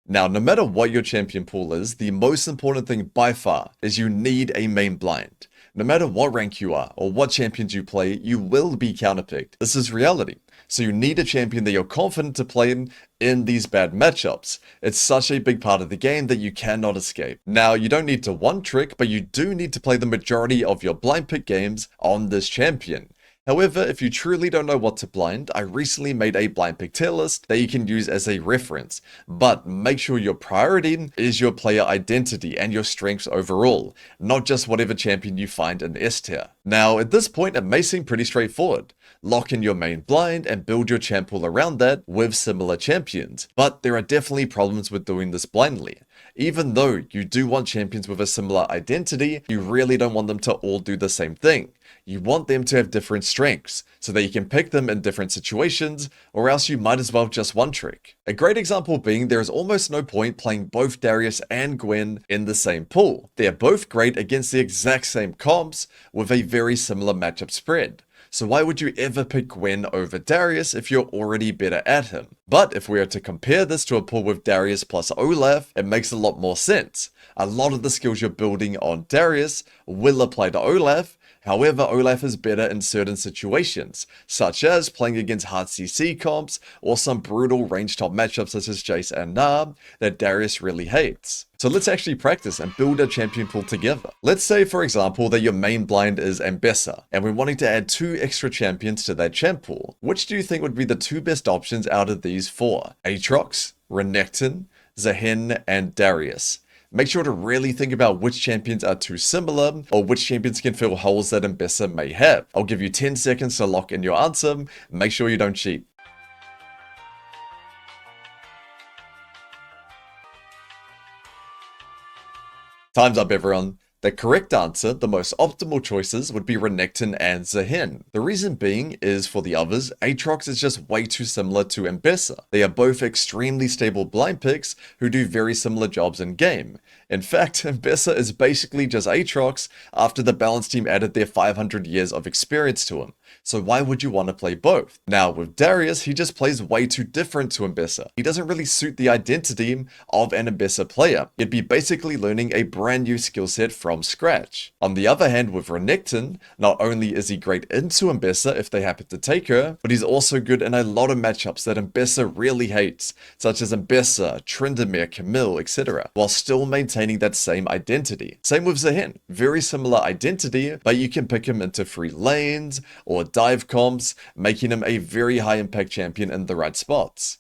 Now, no matter what your champion pool is, the most important thing by far is you need a main blind. No matter what rank you are or what champions you play, you will be counterpicked. This is reality. So you need a champion that you're confident to play in these bad matchups. It's such a big part of the game that you cannot escape. Now, you don't need to one trick, but you do need to play the majority of your blind pick games on this champion. However, if you truly don't know what to blind, I recently made a blind pick tier list that you can use as a reference. But make sure your priority is your player identity and your strengths overall, not just whatever champion you find in S tier. Now, at this point, it may seem pretty straightforward. Lock in your main blind and build your champ pool around that with similar champions. But there are definitely problems with doing this blindly. Even though you do want champions with a similar identity, you really don't want them to all do the same thing. You want them to have different strengths, so that you can pick them in different situations, or else you might as well just one trick. A great example being there is almost no point playing both Darius and Gwen in the same pool. They are both great against the exact same comps with a very similar matchup spread. So why would you ever pick Gwen over Darius if you're already better at him? But if we are to compare this to a pool with Darius plus Olaf, it makes a lot more sense. A lot of the skills you're building on Darius will apply to Olaf. However, Olaf is better in certain situations, such as playing against hard CC comps or some brutal range top matchups such as Jace and Narb that Darius really hates. So let's actually practice and build a champion pool together. Let's say, for example, that your main blind is Ambessa, and we're wanting to add 2 extra champions to that champ pool. Which do you think would be the 2 best options out of these 4? Aatrox, Renekton, Zahin, and Darius. Make sure to really think about which champions are too similar, or which champions can fill holes that Ambessa may have. I'll give you 10 seconds to lock in your answer. Make sure you don't cheat. Time's up, everyone. The correct answer, the most optimal choices, would be Renekton and Zahin. The reason being is for the others, Aatrox is just way too similar to Ambessa. They are both extremely stable blind picks who do very similar jobs in game. In fact, Ambessa is basically just Aatrox after the balance team added their 500 years of experience to him. So why would you want to play both? Now with Darius, he just plays way too different to Ambessa. He doesn't really suit the identity of an Ambessa player. You'd be basically learning a brand new skill set from scratch. On the other hand, with Renekton, not only is he great into Ambessa if they happen to take her, but he's also good in a lot of matchups that Ambessa really hates, such as Ambessa, Tryndamere, Camille, etc., while still maintaining that same identity. Same with Zahin, very similar identity, but you can pick him into free lanes or dive comps, making him a very high impact champion in the right spots.